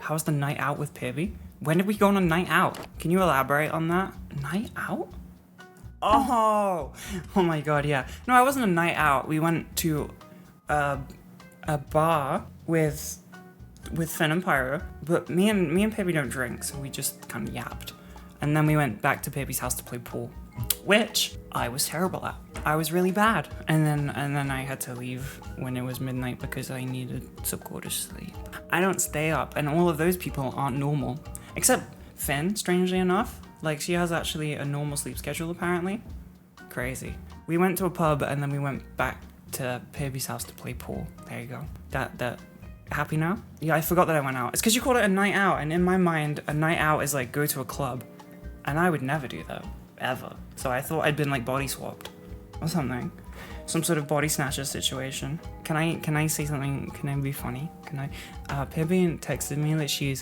How was the night out with Pierbi? When did we go on a night out? Can you elaborate on that? Night out? Oh my god, yeah. No, it wasn't a night out. We went to a bar with Finn and Pyro, but me and Pierbi don't drink, so we just kind of yapped. And then we went back to Pierbi's house to play pool, which I was terrible at. I was really bad. And then I had to leave when it was midnight because I needed to go to sleep. I don't stay up, and all of those people aren't normal. Except Finn, strangely enough. Like, she has actually a normal sleep schedule, apparently. Crazy. We went to a pub, and then we went back to Pierbi's house to play pool. There you go. That happy now? Yeah, I forgot that I went out. It's because you called it a night out, and in my mind, a night out is like go to a club. And I would never do that, ever. So I thought I'd been like body swapped or something. Some sort of body snatcher situation. Can I say something? Can I be funny? Can I? Pierbi texted me that she was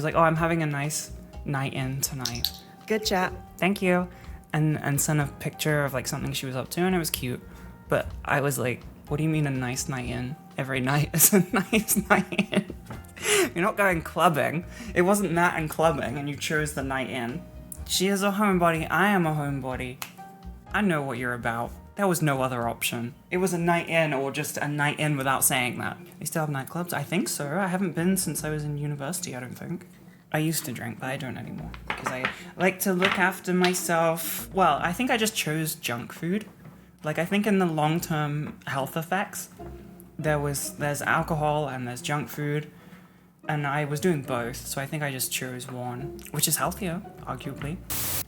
like, oh, I'm having a nice night in tonight. Good chat. Thank you. And sent a picture of like something she was up to, and it was cute. But I was like, what do you mean a nice night in? Every night is a nice night in. You're not going clubbing. It wasn't that and clubbing, and you chose the night in. She is a homebody. I am a homebody. I know what you're about. There was no other option. It was a night in, or just a night in without saying that. They still have nightclubs? I think so. I haven't been since I was in university, I don't think. I used to drink, but I don't anymore. Because I like to look after myself. Well, I think I just chose junk food. Like, I think in the long-term health effects, there's alcohol and there's junk food. And I was doing both, so I think I just chose one, which is healthier, arguably.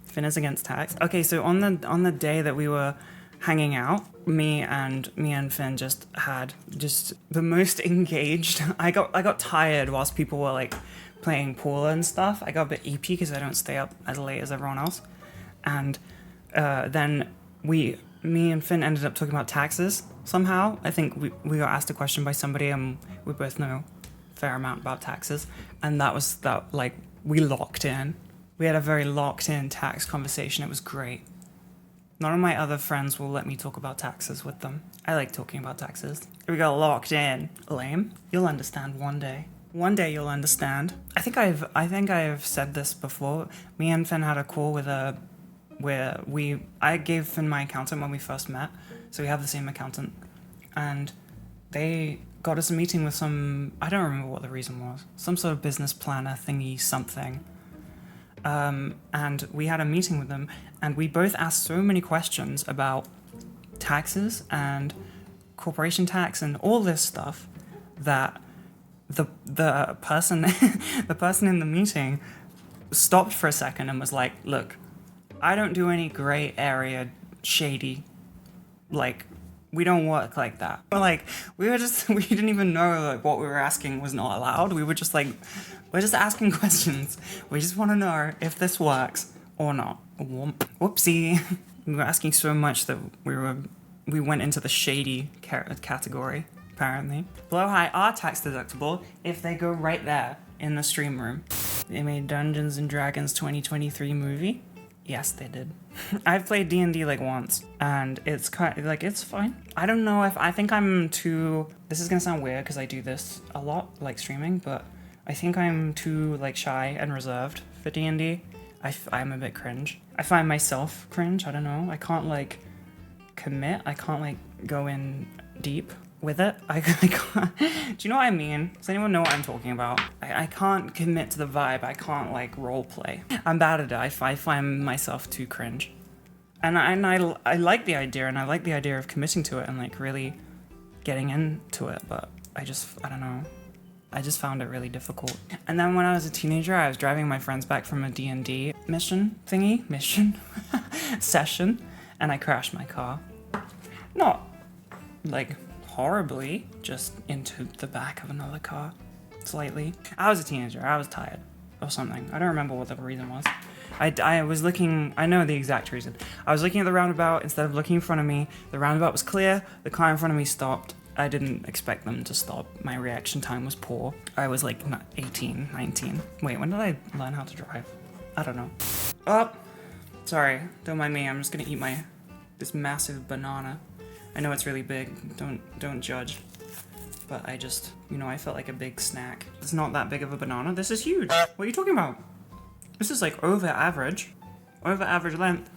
Finn is against tax. Okay, so on the day that we were hanging out, me and Finn just had the most engaged. I got tired whilst people were like playing pool and stuff. I got a bit EP because I don't stay up as late as everyone else. And then me and Finn ended up talking about taxes somehow. I think we got asked a question by somebody, and we both know fair amount about taxes, and like we locked in. We had a very locked in tax conversation. It was great. None of my other friends will let me talk about taxes with them. I like talking about taxes. We got locked in. Lame. You'll understand one day. One day you'll understand. I think I've said this before. Me and Finn had a call where I gave Finn my accountant when we first met, so we have the same accountant, and they got us a meeting with I don't remember what the reason was, some sort of business planner thingy something, and we had a meeting with them, and we both asked so many questions about taxes and corporation tax and all this stuff that the person in the meeting stopped for a second and was like, look, I don't do any gray area shady, like, we don't work like that. Like, we didn't even know like what we were asking was not allowed. We were just like, we're just asking questions. We just want to know if this works or not. Whoopsie. We were asking so much that we went into the shady category, apparently. Blow high are tax deductible if they go right there in the stream room. They made Dungeons and Dragons 2023 movie. Yes, they did. I've played D&D like once, and it's kind of like, it's fine. I don't know if I think I'm too. This is gonna sound weird because I do this a lot, like streaming, but I think I'm too like shy and reserved for D&D. I'm a bit cringe. I find myself cringe. I don't know. I can't like commit. I can't like go in deep with it. I can't. Do you know what I mean? Does anyone know what I'm talking about? I can't commit to the vibe. I can't like role play. I'm bad at it. I find myself too cringe. And I like the idea, and I like the idea of committing to it and like really getting into it, but I don't know. I just found it really difficult. And then when I was a teenager, I was driving my friends back from a D&D mission, session, and I crashed my car. Not like horribly, just into the back of another car, slightly. I was a teenager, I was tired or something. I don't remember what the reason was. I was looking, I know the exact reason. I was looking at the roundabout, instead of looking in front of me, the roundabout was clear, the car in front of me stopped. I didn't expect them to stop. My reaction time was poor. I was like 18, 19. Wait, when did I learn how to drive? I don't know. Oh, sorry, don't mind me, I'm just gonna eat this massive banana. I know it's really big, don't judge. but I just, you know, I felt like a big snack. It's not that big of a banana. This is huge. What are you talking about? This is like over average length.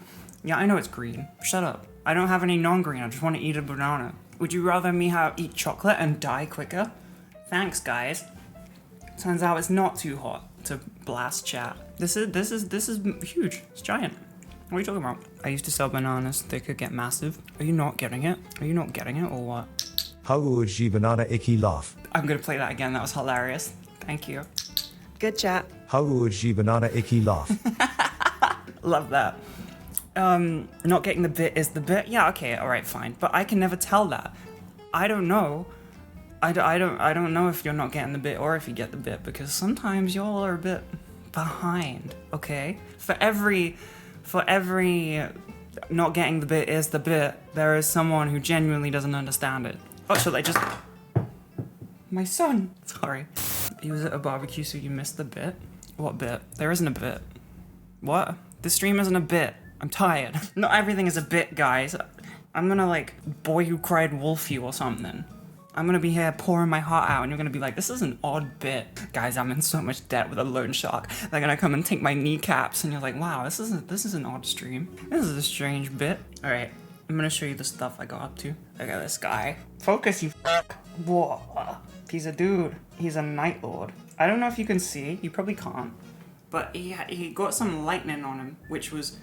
Yeah, I know it's green. Shut up. I don't have any non-green. I just want to eat a banana. Would you rather me eat chocolate and die quicker? Thanks, guys. Turns out it's not too hot to blast chat. This is huge. It's giant. What are you talking about? I used to sell bananas. They could get massive. Are you not getting it? Are you not getting it or what? How would you banana Icky laugh? I'm gonna play that again. That was hilarious. Thank you. Good chat. How would you banana Icky laugh? Love that. Not getting the bit is the bit. Yeah, okay, all right, fine. But I can never tell that. I don't know. I don't know if you're not getting the bit or if you get the bit, because sometimes y'all are a bit behind. Okay. For every not getting the bit is the bit, there is someone who genuinely doesn't understand it. Oh, should I just? My son. Sorry. He was at a barbecue, so you missed the bit. What bit? There isn't a bit. What? This stream isn't a bit. I'm tired. Not everything is a bit, guys. I'm gonna like Boy Who Cried Wolf you or something. I'm gonna be here pouring my heart out and you're gonna be like, this is an odd bit. Guys, I'm in so much debt with a loan shark. They're gonna come and take my kneecaps and you're like, wow, this is an odd stream. This is a strange bit. All right, I'm gonna show you the stuff I got up to. Look at this guy. Focus, you fuck. Whoa. He's a dude. He's a Night Lord. I don't know if you can see, you probably can't. But he got some lightning on him, which was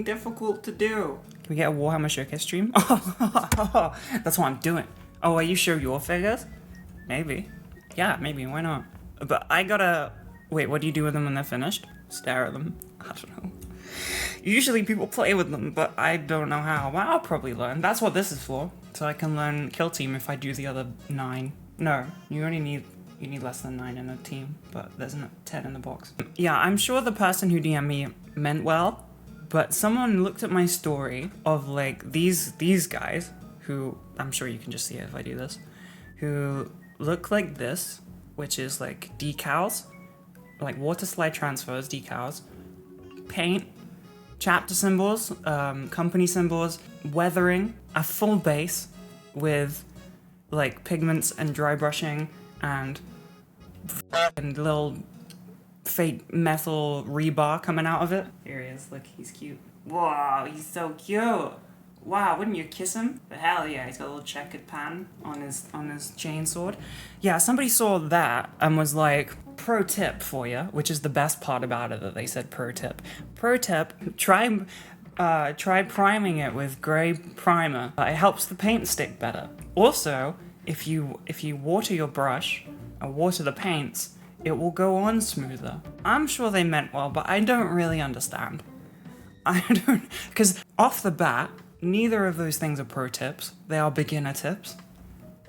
difficult to do. Can we get a Warhammer Showcase stream? Oh, that's what I'm doing. Oh, are you sure your figures? Maybe. Yeah, maybe, why not? But I gotta... Wait, what do you do with them when they're finished? Stare at them? I don't know. Usually people play with them, but I don't know how. Well, I'll probably learn. That's what this is for. So I can learn Kill Team if I do the other 9. No, you need less than 9 in a team, but there's 10 in the box. Yeah, I'm sure the person who DM'd me meant well, but someone looked at my story of like these guys who, I'm sure you can just see it if I do this, who look like this, which is like decals, like water slide transfers, decals, paint, chapter symbols, company symbols, weathering, a full base with like pigments and dry brushing and little fake metal rebar coming out of it. Here he is, look, he's cute. Whoa, he's so cute. Wow, wouldn't you kiss him? But hell yeah, he's got a little checkered pattern on his chainsword. Yeah, somebody saw that and was like, pro tip for you, which is the best part about it that they said pro tip. Pro tip, try priming it with gray primer. It helps the paint stick better. Also, if you water your brush and water the paints, it will go on smoother. I'm sure they meant well, but I don't really understand. Because off the bat, neither of those things are pro tips. They are beginner tips.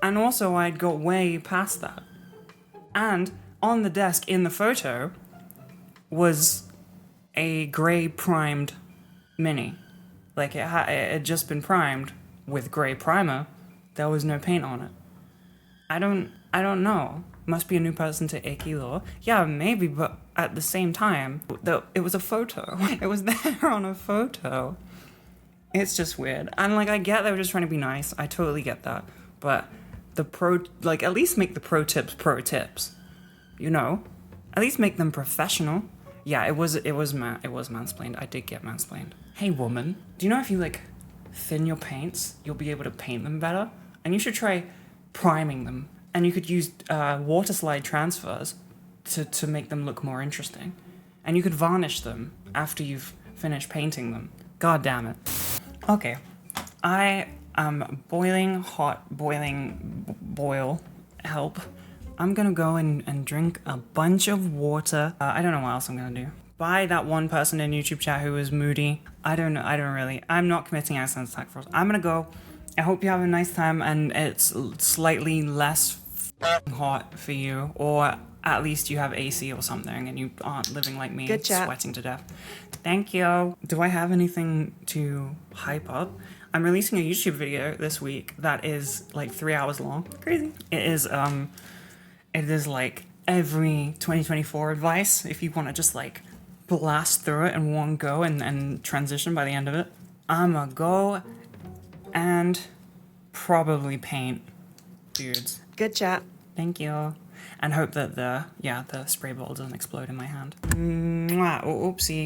And also, I'd got way past that. And on the desk in the photo was a gray primed Mini. Like it had just been primed with gray primer. There was no paint on it. I don't know. Must be a new person to Icky lore. Yeah, maybe, but at the same time, it was a photo. It was there on a photo. It's just weird. And like, I get they were just trying to be nice. I totally get that. But at least make the pro tips. You know? At least make them professional. Yeah, it was mansplained. I did get mansplained. Hey woman, do you know if you like thin your paints, you'll be able to paint them better? And you should try priming them. And you could use water slide transfers to make them look more interesting. And you could varnish them after you've finished painting them. God damn it. Okay. I am boil. Help. I'm gonna go and drink a bunch of water. I don't know what else I'm gonna do. By that one person in YouTube chat who was moody. I don't know. I'm not committing accent attack force. I'm gonna go. I hope you have a nice time and it's slightly less hot for you, or at least you have AC or something and you aren't living like me, sweating to death. Thank you. Do I have anything to hype up? I'm releasing a YouTube video this week that is like 3 hours long. Crazy. It is like every 2024 advice if you want to just like blast through it in one go and transition by the end of it. I'ma go and probably paint dudes. Good chat. Thank you. And hope that the spray bottle doesn't explode in my hand. Mwah. Oh, oopsie.